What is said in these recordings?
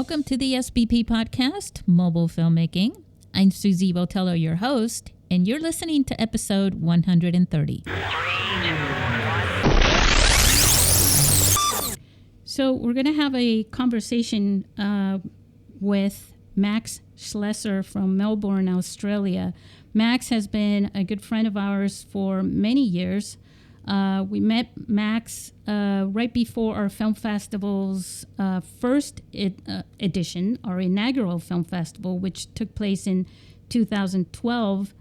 Welcome to the SBP Podcast Mobile Filmmaking. I'm Susy Botello, your host, and you're listening to episode 130. So we're going to have a conversation with Max Schleser from Melbourne, Australia. Max has been a good friend of ours for many years. We met Max right before our film festival's first edition, our inaugural film festival, which took place in 2012.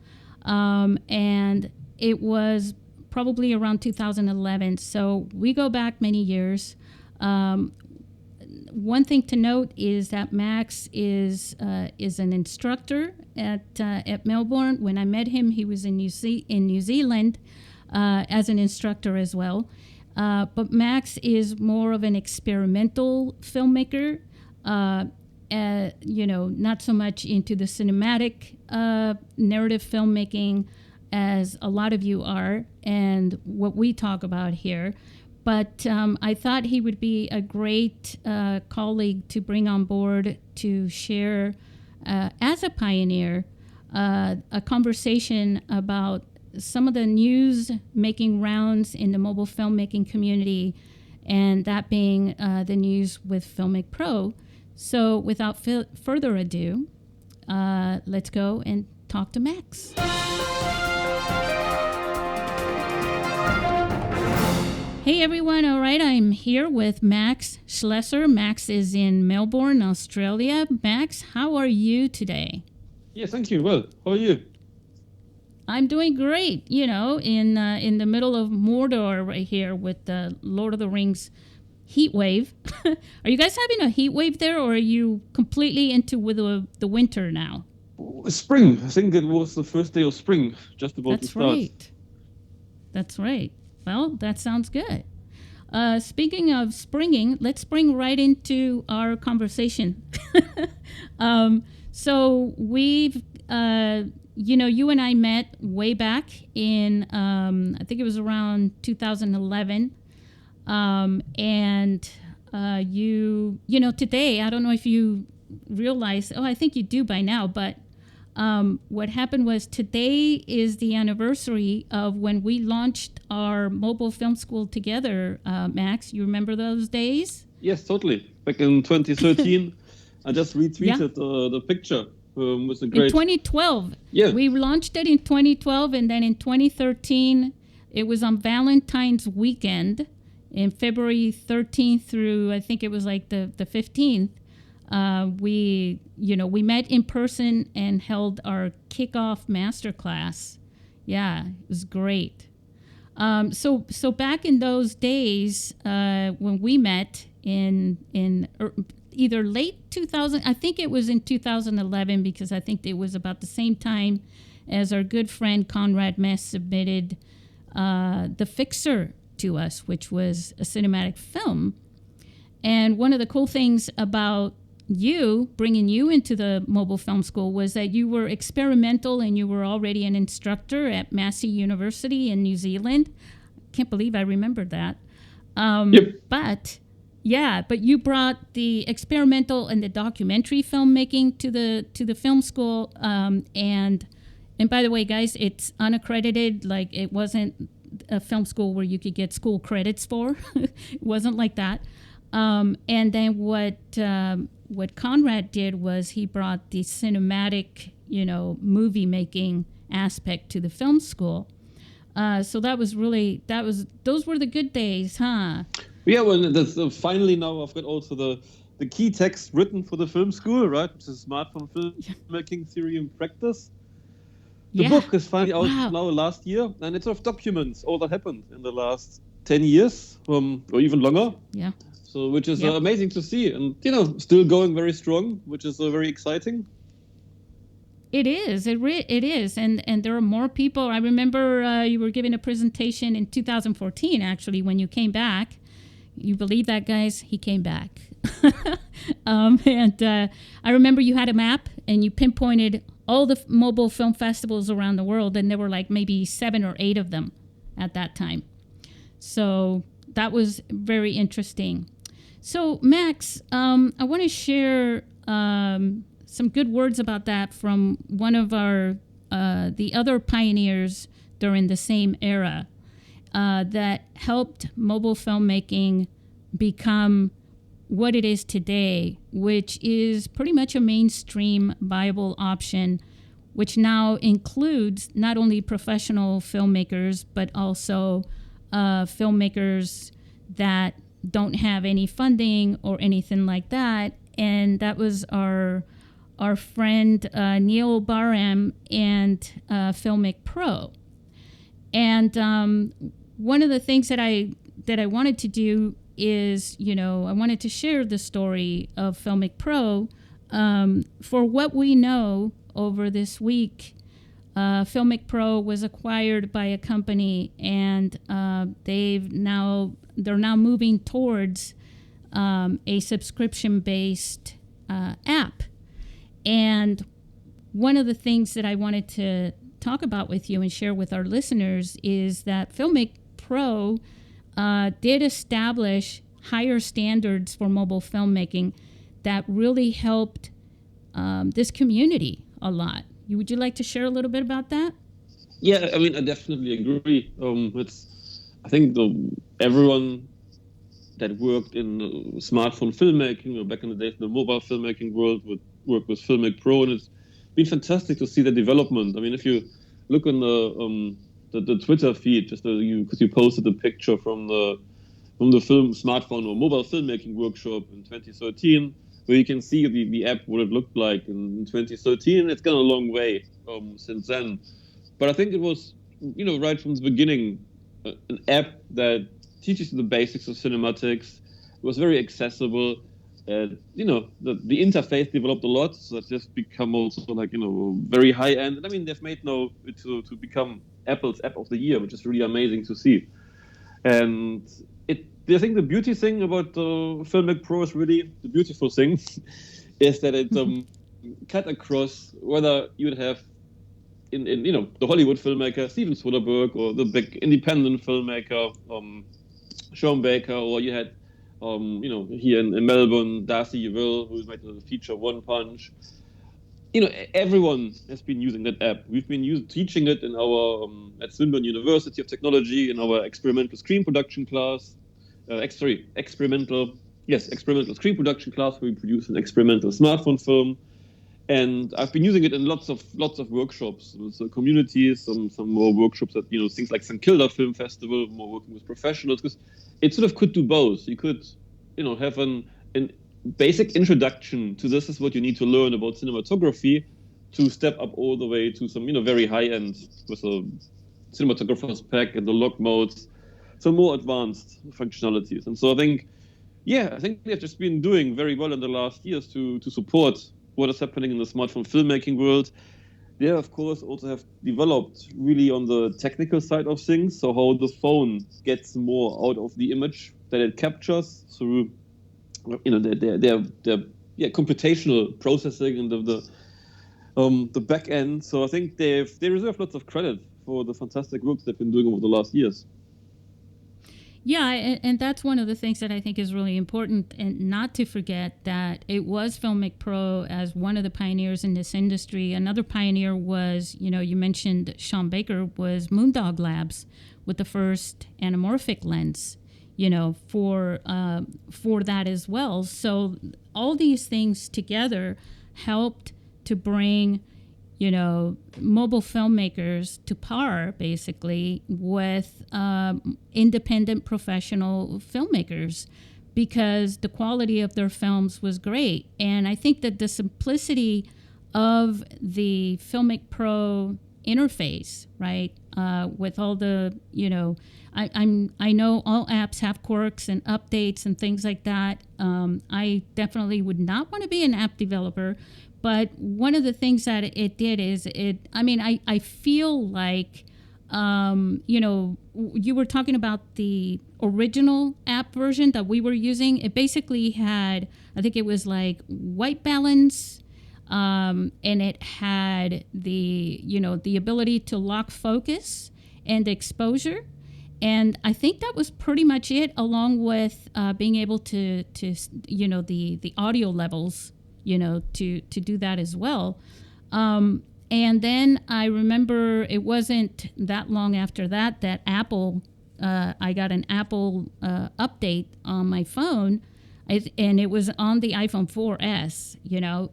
And it was probably around 2011. So we go back many years. One thing to note is that Max is an instructor at Melbourne. When I met him, he was in New Zealand as an instructor as well. But Max is more of an experimental filmmaker, not so much into the cinematic narrative filmmaking as a lot of you are and what we talk about here. But I thought he would be a great colleague to bring on board to share, as a pioneer, a conversation about some of the news making rounds in the mobile filmmaking community, and that being the news with Filmic Pro. So without further ado, let's go and talk to Max. Hey everyone, all right, I'm here with Max Schleser. Max is in Melbourne, Australia. Max, how are you today? Yeah, thank you. Well, how are you? I'm doing great, in the middle of Mordor right here with the Lord of the Rings heat wave. Are you guys having a heat wave there, or are you completely into with the winter now? Spring. I think it was the first day of spring, just about to start. That's right. Well, that sounds good. Speaking of springing, let's spring right into our conversation. So we've... you and I met way back in, I think it was around 2011. Today, I don't know if you realize, I think you do by now, but what happened was today is the anniversary of when we launched our mobile film school together, Max. You remember those days? Yes, totally. Back in 2013, I just retweeted the picture. Was a great... In 2012. Yeah. We launched it in 2012, and then in 2013, it was on Valentine's weekend, in February 13th through, I think it was like the 15th. We met in person and held our kickoff masterclass. Yeah, it was great. So back in those days, when we met in either late 2000, I think it was in 2011, because I think it was about the same time as our good friend Conrad Mess submitted The Fixer to us, which was a cinematic film. And one of the cool things about bringing you into the mobile film school was that you were experimental and you were already an instructor at Massey University in New Zealand. Can't believe I remembered that. Yep. But you brought the experimental and the documentary filmmaking to the film school. And by the way, guys, it's unaccredited. Like, it wasn't a film school where you could get school credits for. It wasn't like that. And then what Conrad did was he brought the cinematic, movie making aspect to the film school. So those were the good days, huh? Yeah, well, that's finally now I've got also the key text written for the film school, right? Which is Smartphone Filmmaking Theory and Practice. The book is finally out now last year, and it sort of documents all that happened in the last 10 years, or even longer. Yeah. So, which is amazing to see, and still going very strong, which is very exciting. It is. It is, and there are more people. I remember you were giving a presentation in 2014, actually, when you came back. You believe that, guys? He came back. I remember you had a map, and you pinpointed all the mobile film festivals around the world, and there were like maybe 7 or 8 of them at that time. So that was very interesting. So, Max, I want to share some good words about that from one of our the other pioneers during the same era that helped mobile filmmaking become what it is today, which is pretty much a mainstream viable option, which now includes not only professional filmmakers, but also filmmakers that don't have any funding or anything like that. And that was our friend Neil Barham and Filmic Pro. And one of the things that I wanted to do is, I wanted to share the story of Filmic Pro. For what we know over this week, Filmic Pro was acquired by a company, and they're now moving towards a subscription-based app. And one of the things that I wanted to talk about with you and share with our listeners is that Filmic Pro did establish higher standards for mobile filmmaking that really helped this community a lot. Would you like to share a little bit about that? Yeah, I mean, I definitely agree. I think everyone that worked in smartphone filmmaking or back in the days in the mobile filmmaking world would work with Filmic Pro, and it's been fantastic to see the development. I mean, if you look on the Twitter feed, just because you posted a picture from the film smartphone or mobile filmmaking workshop in 2013, where you can see the app, what it looked like in 2013. It's gone a long way since then. But I think it was, right from the beginning, an app that teaches you the basics of cinematics. It was very accessible. The interface developed a lot, so it's just become also very high end. And I mean, they've made it to become Apple's App of the Year, which is really amazing to see. And I think the beauty thing about Filmic Pro is really the beautiful thing is that it cut across whether you would have in the Hollywood filmmaker Steven Soderbergh or the big independent filmmaker Sean Baker, or you had here in Melbourne Darcy Will, who made the feature One Punch. Everyone has been using that app. We've been teaching it in our at Swinburne University of Technology in our experimental screen production class. Experimental screen production class, where we produce an experimental smartphone film. And I've been using it in lots of workshops with communities, some more workshops at things like St. Kilda Film Festival, more working with professionals, because it sort of could do both. You could have an basic introduction to this is what you need to learn about cinematography, to step up all the way to some very high end with a cinematographer's pack and the lock modes, some more advanced functionalities. And so I think they've just been doing very well in the last years to support what is happening in the smartphone filmmaking world. They, of course, also have developed really on the technical side of things, so how the phone gets more out of the image that it captures through, their computational processing and the back end. So I think they deserve lots of credit for the fantastic work they've been doing over the last years. Yeah, and that's one of the things that I think is really important, and not to forget that it was Filmic Pro as one of the pioneers in this industry. Another pioneer was, you mentioned Sean Baker, was Moondog Labs with the first anamorphic lens, for that as well. So all these things together helped to bring mobile filmmakers to par, basically, with independent professional filmmakers, because the quality of their films was great. And I think that the simplicity of the Filmic Pro interface, right, with all the, I know all apps have quirks and updates and things like that. I definitely would not want to be an app developer. But one of the things that it did is I feel like, you were talking about the original app version that we were using. It basically had, I think it was like white balance, and it had the ability to lock focus and exposure. And I think that was pretty much it, along with being able to the audio levels, to do that as well. And then I remember it wasn't that long after that Apple, I got an Apple update on my phone, and it was on the iPhone 4S,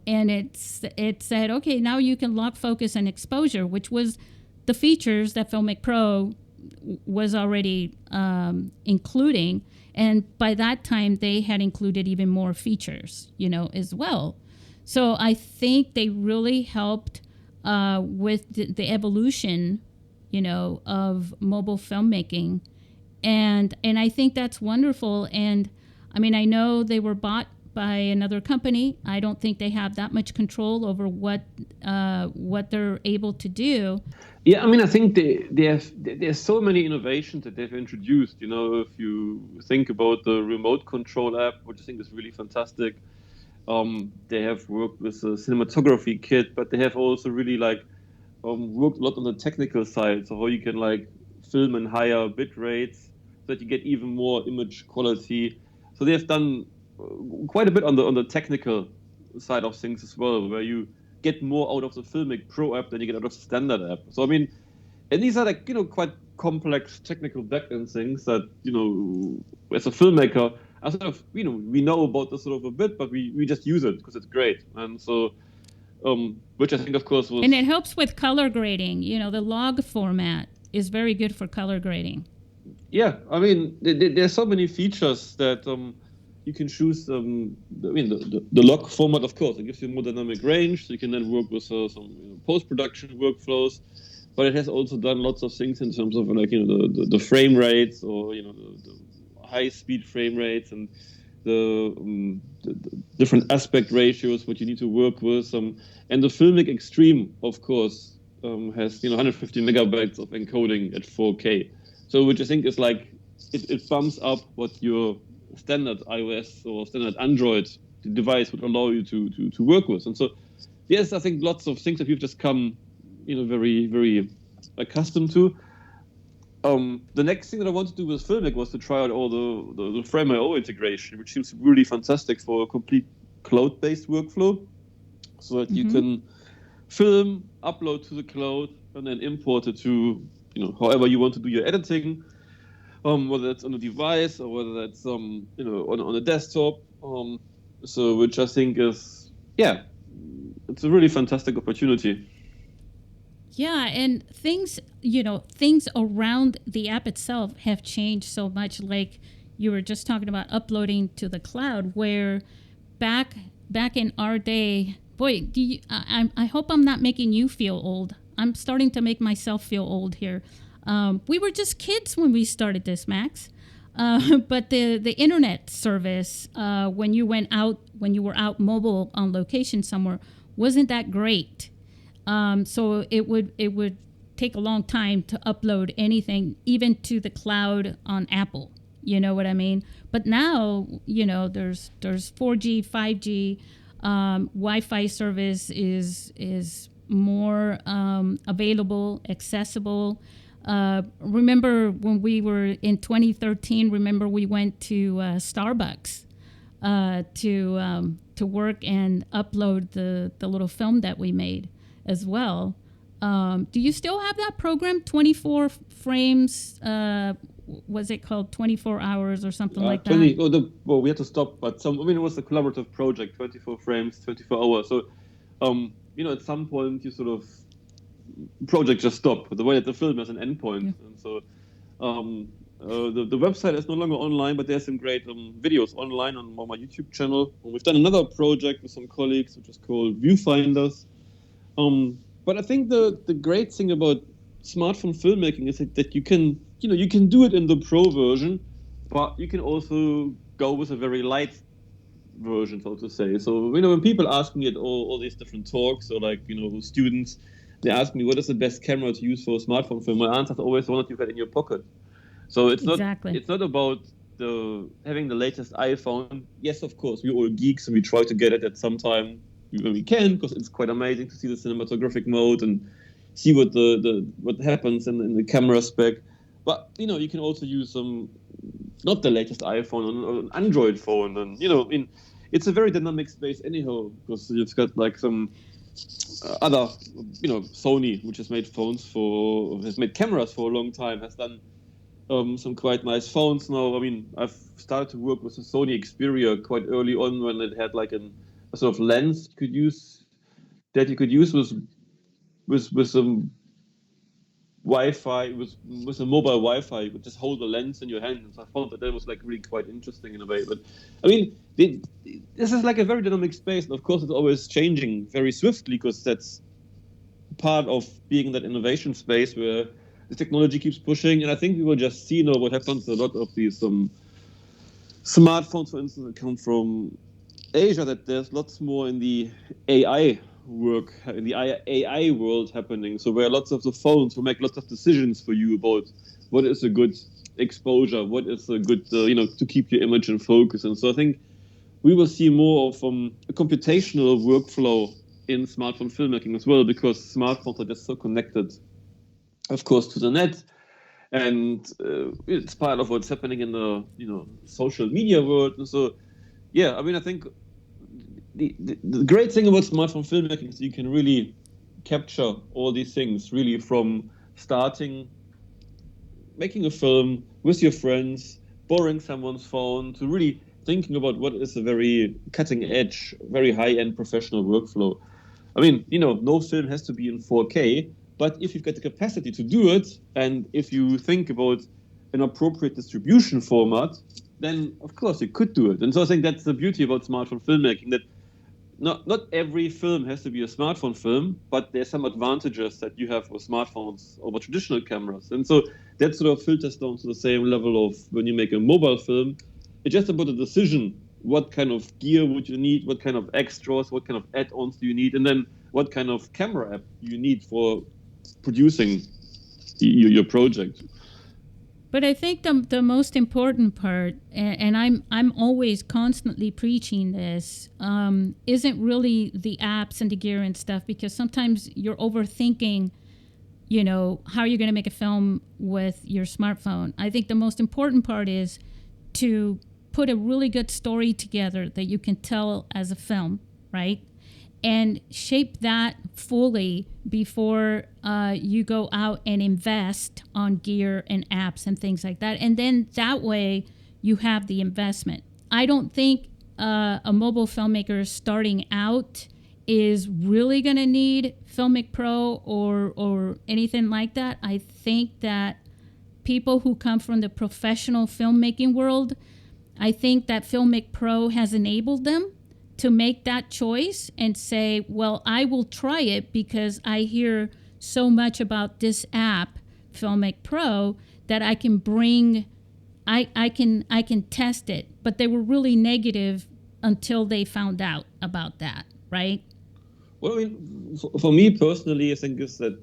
and it said, okay, now you can lock focus and exposure, which was the features that Filmic Pro was already including. And by that time, they had included even more features, as well. So I think they really helped with the evolution, of mobile filmmaking. And I think that's wonderful. And I mean, I know they were bought by another company. I don't think they have that much control over what they're able to do. Yeah, I mean, I think there's so many innovations that they've introduced. If you think about the remote control app, which I think is really fantastic, they have worked with a cinematography kit, but they have also really worked a lot on the technical side, so how you can film in higher bit rates so that you get even more image quality. So they have done quite a bit on the technical side of things as well, where you get more out of the Filmic Pro app than you get out of the standard app. So I mean, and these are quite complex technical backend things that as a filmmaker, I sort of we know about this sort of a bit, but we just use it because it's great. And so which I think of course was, and it helps with color grading. The log format is very good for color grading. Yeah, I mean, there's so many features that you can choose. The log format, of course, it gives you more dynamic range, so you can then work with some post-production workflows. But it has also done lots of things in terms of the frame rates, or the high-speed frame rates, and the different aspect ratios what you need to work with. And the Filmic Extreme, of course, has 150 megabytes of encoding at 4K. So which I think is it bumps up what your standard iOS or standard Android device would allow you to work with. And so, yes, I think lots of things that we've just come, very, very accustomed to. The next thing that I wanted to do with Filmic was to try out all the Frame.io integration, which seems really fantastic for a complete cloud-based workflow, so that you can film, upload to the cloud, and then import it to however you want to do your editing, whether that's on a device or whether that's on a desktop. So which I think is, it's a really fantastic opportunity. Yeah, and things around the app itself have changed so much. Like you were just talking about uploading to the cloud, where back in our day, boy, I hope I'm not making you feel old. I'm starting to make myself feel old here. We were just kids when we started this, Max. But the internet service, when you were out mobile on location somewhere, wasn't that great. So it would take a long time to upload anything, even to the cloud on Apple. You know what I mean? But now, there's 4G, 5G, Wi-Fi service is more available, accessible. Remember when we were in 2013, we went to Starbucks to work and upload the little film that we made as well. Do you still have that program, 24 frames? Was it called 24 hours or something like that? We had to stop, but it was a collaborative project, 24 frames, 24 hours. So, at some point you sort of project just stopped. The way that the film has an endpoint, and so the website is no longer online, but there's some great videos online on my YouTube channel. We've done another project with some colleagues, which is called Viewfinders. But I think the great thing about smartphone filmmaking is that you can do it in the pro version, but you can also go with a very light version, so to say. So when people ask me at all these different talks, or students, they ask me what is the best camera to use for a smartphone film. My answer is always one that you got in your pocket. So it's not about having the latest iPhone. Yes, of course, we're all geeks and we try to get it at some time when we can, because it's quite amazing to see the cinematographic mode and see what happens in the camera spec. But you can also use not the latest iPhone or an Android phone, and it's a very dynamic space anyhow, because you've got like some other, Sony, which has made cameras for a long time, has done some quite nice phones now. I mean, I've started to work with the Sony Xperia quite early on, when it had like a sort of lens you could use with some Wi-Fi, with a mobile Wi-Fi. You could just hold the lens in your hand, and so I found that was like really quite interesting in a way. But I mean, this is like a very dynamic space, and of course it's always changing very swiftly, because that's part of being in that innovation space where the technology keeps pushing. And I think we will just see what happens to a lot of these smartphones, for instance, that come from Asia, that there's lots more in the AI work, in the AI world happening. So where lots of the phones will make lots of decisions for you about what is a good exposure, what is a good, to keep your image in focus. And so I think we will see more of a computational workflow in smartphone filmmaking as well, because smartphones are just so connected, of course, to the net. And it's part of what's happening in the social media world. And so, yeah, I mean, I think the great thing about smartphone filmmaking is you can really capture all these things, really, from starting making a film with your friends, borrowing someone's phone, to really thinking about what is a very cutting edge, very high-end professional workflow. I mean, no film has to be in 4K, but if you've got the capacity to do it, and if you think about an appropriate distribution format, then of course you could do it. And so I think that's the beauty about smartphone filmmaking, that not every film has to be a smartphone film, but there's some advantages that you have with smartphones over traditional cameras. And so that sort of filters down to the same level of when you make a mobile film. It's just about a decision. What kind of gear would you need? What kind of extras? What kind of add-ons do you need? And then what kind of camera app you need for producing your project. But I think the most important part, and I'm always constantly preaching this, isn't really the apps and the gear and stuff, because sometimes you're overthinking, how you're going to make a film with your smartphone. I think the most important part is to put a really good story together that you can tell as a film, right? And shape that fully before you go out and invest on gear and apps and things like that. And then that way you have the investment. I don't think a mobile filmmaker starting out is really going to need Filmic Pro or anything like that. I think that people who come from the professional filmmaking world, I think that Filmic Pro has enabled them to make that choice and say, well, I will try it because I hear so much about this app, Filmic Pro, that I can I can test it. But they were really negative until they found out about that, right? Well, I mean, for me personally, I think is that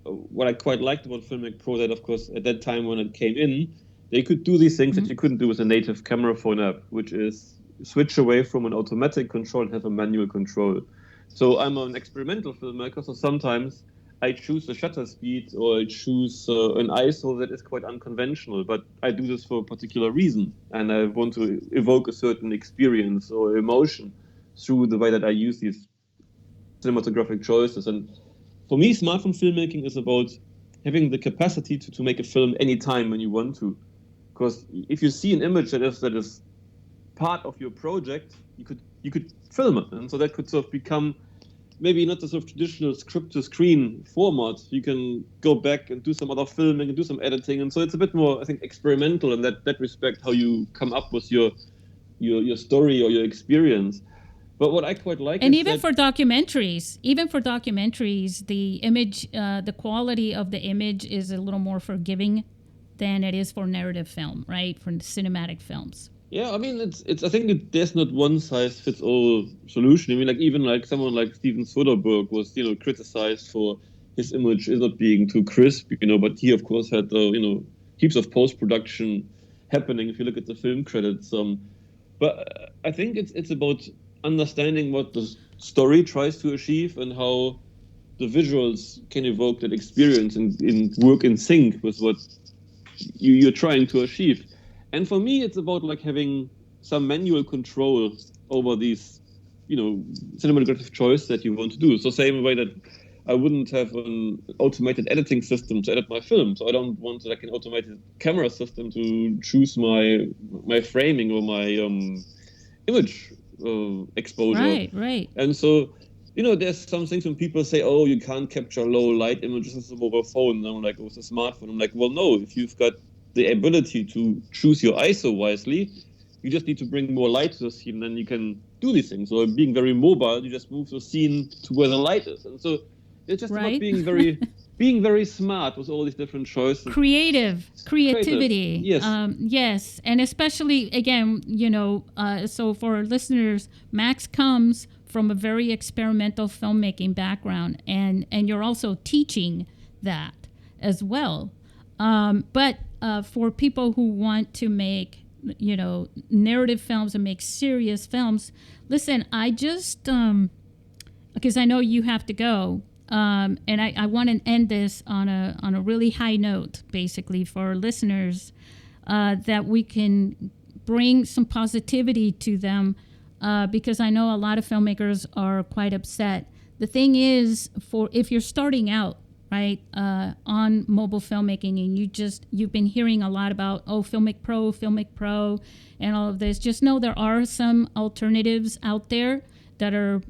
what I quite liked about Filmic Pro, that of course at that time when it came in, they could do these things that you couldn't do with a native camera phone app, which is switch away from an automatic control and have a manual control. So I'm an experimental filmmaker, so sometimes I choose a shutter speed or I choose an ISO that is quite unconventional, but I do this for a particular reason, and I want to evoke a certain experience or emotion through the way that I use these cinematographic choices. And for me, smartphone filmmaking is about having the capacity to make a film anytime when you want to. Because if you see an image that is part of your project, you could film it, and so that could sort of become maybe not the sort of traditional script to screen format. You can go back and do some other filming and do some editing, and so it's a bit more, I think, experimental in that respect, how you come up with your story or your experience. But what I quite like, and even for documentaries, the image, the quality of the image is a little more forgiving than it is for narrative film, right? For cinematic films. Yeah, I mean, it's. I think there's not one size fits all solution. I mean, even someone like Steven Soderbergh was, criticized for his image is not being too crisp, but he of course had, heaps of post production happening. If you look at the film credits, but I think it's about understanding what the story tries to achieve and how the visuals can evoke that experience and work in sync with what you're trying to achieve. And for me, it's about like having some manual control over these, cinematographic choice that you want to do. So same way that I wouldn't have an automated editing system to edit my film. So I don't want like an automated camera system to choose my framing or my image exposure. Right. And so, there's some things when people say, oh, you can't capture low light images with a mobile phone. And I'm like, with a smartphone. I'm like, well, no, if you've got the ability to choose your ISO wisely, you just need to bring more light to the scene, and then you can do these things. So being very mobile, you just move the scene to where the light is. And so it's just about being very smart with all these different choices. Creativity. Yes. Yes. And especially, again, so for our listeners, Max comes from a very experimental filmmaking background, and you're also teaching that as well. But for people who want to make, narrative films and make serious films, listen, I just, because I know you have to go, and I want to end this on a really high note, basically, for our listeners, that we can bring some positivity to them, because I know a lot of filmmakers are quite upset. The thing is, if you're starting out, right, on mobile filmmaking, and you've been hearing a lot about, Filmic Pro, and all of this, just know there are some alternatives out there that are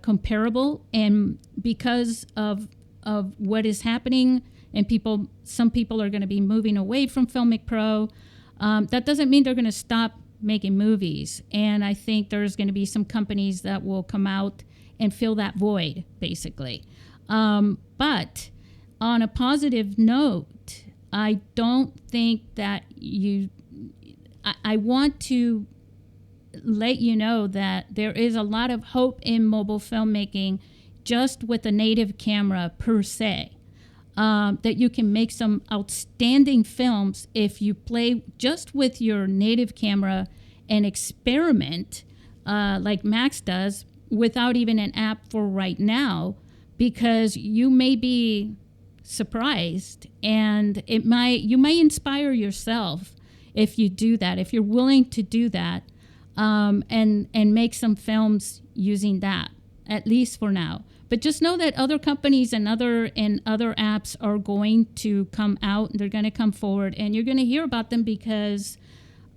comparable, and because of what is happening, and some people are going to be moving away from Filmic Pro, that doesn't mean they're going to stop making movies. And I think there's going to be some companies that will come out and fill that void, basically. But on a positive note, I don't think that I want to let you know that there is a lot of hope in mobile filmmaking just with a native camera per se. That you can make some outstanding films if you play just with your native camera and experiment like Max does without even an app for right now, because you may be surprised, and you might inspire yourself if you do that, if you're willing to do that, and make some films using that, at least for now. But just know that other companies and other apps are going to come out, and they're going to come forward, and you're going to hear about them, because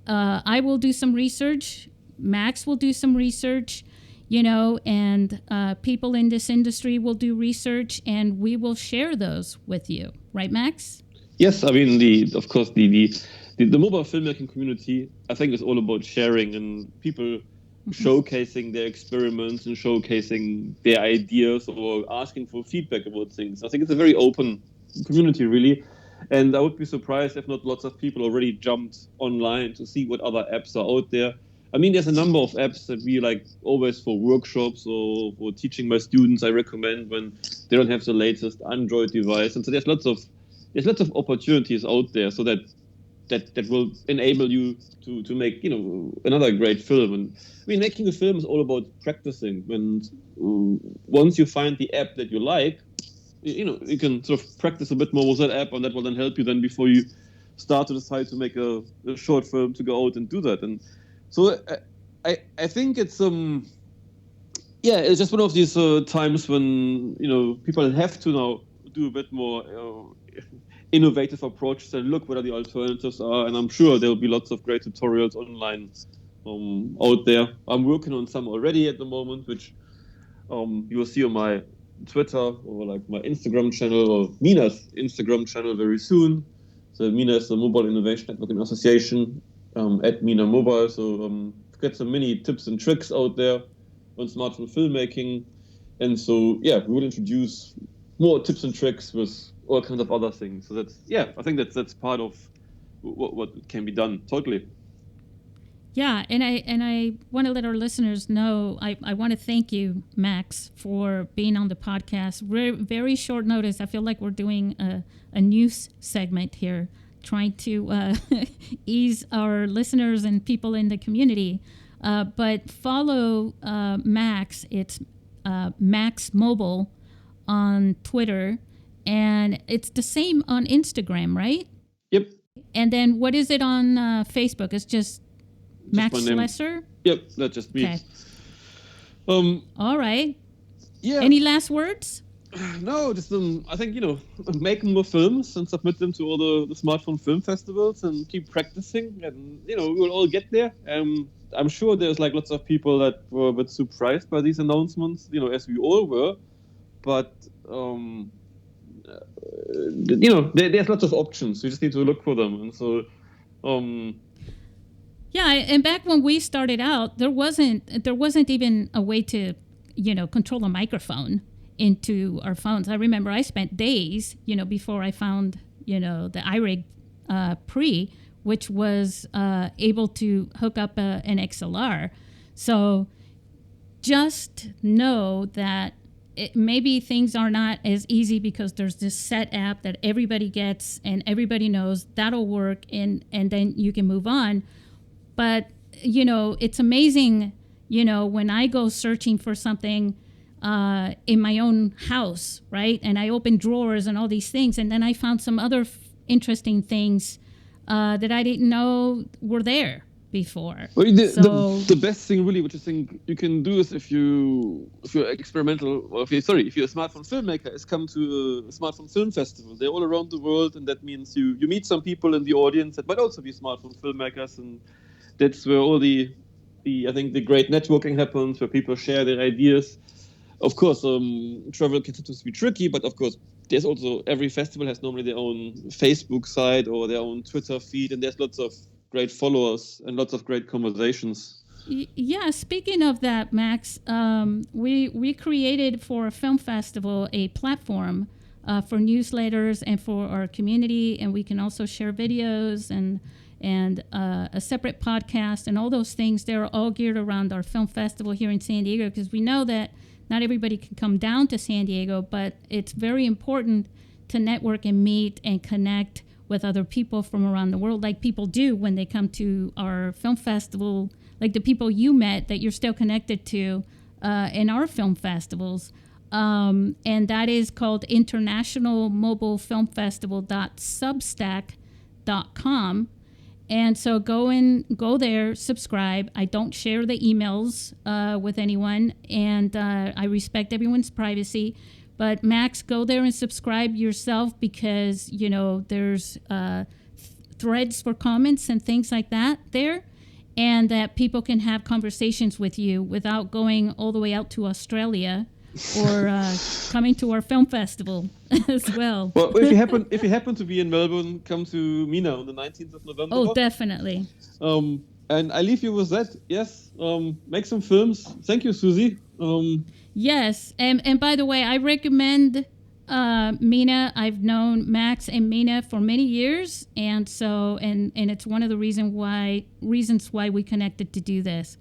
I will do some research, Max will do some research, and people in this industry will do research, and we will share those with you. Right, Max? Yes, I mean, the mobile filmmaking community, I think, is all about sharing and people showcasing their experiments and showcasing their ideas or asking for feedback about things. I think it's a very open community, really. And I would be surprised if not lots of people already jumped online to see what other apps are out there. I mean, there's a number of apps that we like always for workshops or for teaching my students. I recommend when they don't have the latest Android device. And so there's lots of opportunities out there, so that will enable you to make another great film. And I mean, making a film is all about practicing. And once you find the app that you like, you can sort of practice a bit more with that app, and that will then help you then before you start to decide to make a short film to go out and do that. And so I think it's it's just one of these times when people have to now do a bit more innovative approaches and look what the alternatives are. And I'm sure there will be lots of great tutorials online out there. I'm working on some already at the moment, which you will see on my Twitter or like my Instagram channel or Mina's Instagram channel very soon. So Mina is the Mobile Innovation Networking Association at Mina Mobile. So get some mini tips and tricks out there on smartphone filmmaking. And so, we will introduce more tips and tricks with all kinds of other things. So I think that's part of what can be done. Totally. Yeah, and I want to let our listeners know, I want to thank you, Max, for being on the podcast. Very short notice. I feel like we're doing a news segment here, trying to ease our listeners and people in the community. But follow Max. It's Max Mobile on Twitter, and it's the same on Instagram, right? Yep. And then what is it on Facebook? It's just Max Schleser? Yep, that's just me. Okay. All right. Yeah. Any last words? No, just I think, make more films and submit them to all the smartphone film festivals and keep practicing, and we'll all get there. I'm sure there's like lots of people that were a bit surprised by these announcements, as we all were. But there's lots of options. We just need to look for them, and so. Yeah, and back when we started out, there wasn't even a way to, control a microphone into our phones. I remember I spent days, before I found, the iRig Pre, which was able to hook up an XLR. So just know that maybe things are not as easy because there's this set app that everybody gets and everybody knows that'll work, and then you can move on. But, it's amazing, when I go searching for something in my own house, right? And I open drawers and all these things, and then I found some other interesting things that I didn't know were there before. Well, the best thing really, which I think you can do is if you're experimental, or if you're a smartphone filmmaker, is come to a smartphone film festival. They're all around the world, and that means you meet some people in the audience that might also be smartphone filmmakers, and that's where all the great networking happens, where people share their ideas. Of course, travel can sometimes be tricky, but of course, there's also, every festival has normally their own Facebook site or their own Twitter feed, and there's lots of great followers and lots of great conversations. Yeah, speaking of that, Max, we created for a film festival a platform for newsletters and for our community, and we can also share videos and a separate podcast and all those things. They're all geared around our film festival here in San Diego, because we know that not everybody can come down to San Diego, but it's very important to network and meet and connect with other people from around the world, like people do when they come to our film festival, like the people you met that you're still connected to in our film festivals. And that is called International Mobile Film Festival.substack.com. And so go there, subscribe. I don't share the emails with anyone, and I respect everyone's privacy. But Max, go there and subscribe yourself, because, there's threads for comments and things like that there, and that people can have conversations with you without going all the way out to Australia or coming to our film festival as well. Well, if you happen to be in Melbourne, come to Mina on the 19th of November. Oh, definitely. And I leave you with that. Yes, make some films. Thank you, Susy. Yes, and by the way, I recommend Mina. I've known Max and Mina for many years, and so and it's one of the reasons why we connected to do this.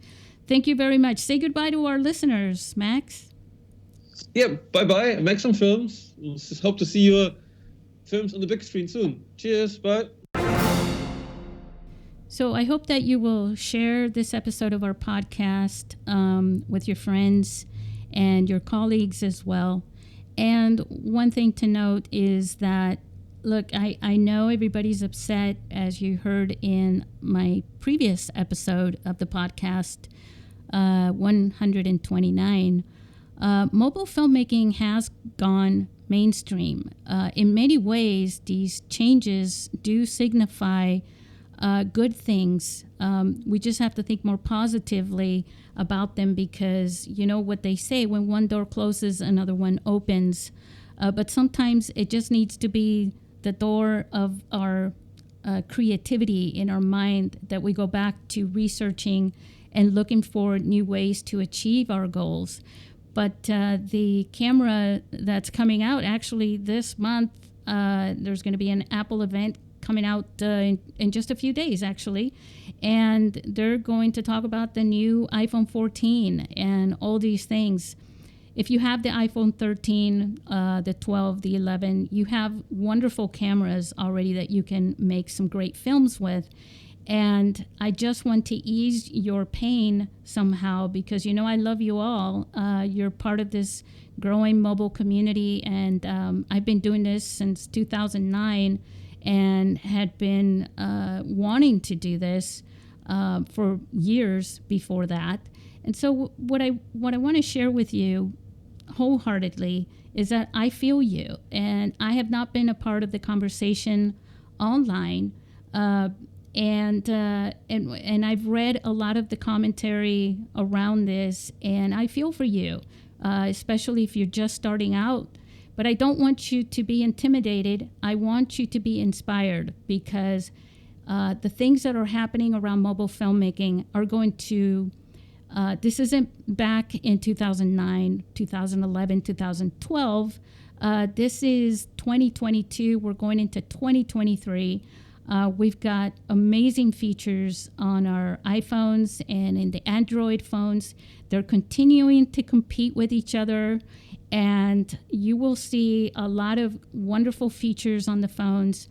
Thank you very much. Say goodbye to our listeners, Max. Yeah, bye-bye. Make some films. Just hope to see your films on the big screen soon. Cheers, bye. So I hope that you will share this episode of our podcast with your friends and your colleagues as well. And one thing to note is that, look, I know everybody's upset, as you heard in my previous episode of the podcast, 129. Mobile filmmaking has gone mainstream. In many ways, these changes do signify good things. We just have to think more positively about them, because you know what they say, when one door closes, another one opens. But sometimes it just needs to be the door of our creativity in our mind, that we go back to researching and looking for new ways to achieve our goals. But the camera that's coming out actually this month, there's going to be an Apple event coming out in just a few days, actually. And they're going to talk about the new iPhone 14 and all these things. If you have the iPhone 13, the 12, the 11, you have wonderful cameras already that you can make some great films with. And I just want to ease your pain somehow, because, you know, I love you all. You're part of this growing mobile community, and I've been doing this since 2009. and had been wanting to do this for years before that. And so what I want to share with you wholeheartely is that I feel you, and I have not been a part of the conversation online, and I've read a lot of the commentary around this, and I feel for you, especially if you're just starting out. But I don't want you to be intimidated. I want you to be inspired, because the things that are happening around mobile filmmaking are going to this isn't back in 2009, 2011, 2012. This is 2022. We're going into 2023. We've got amazing features on our iPhones and in the Android phones. They're continuing to compete with each other, and you will see a lot of wonderful features on the phones.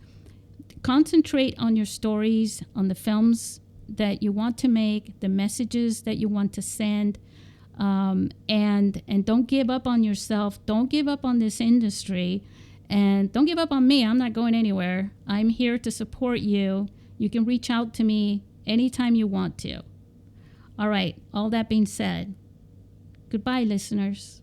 Concentrate on your stories, on the films that you want to make, the messages that you want to send, and don't give up on yourself. Don't give up on this industry, and don't give up on me. I'm not going anywhere. I'm here to support you. You can reach out to me anytime you want to. All right, all that being said, goodbye, listeners.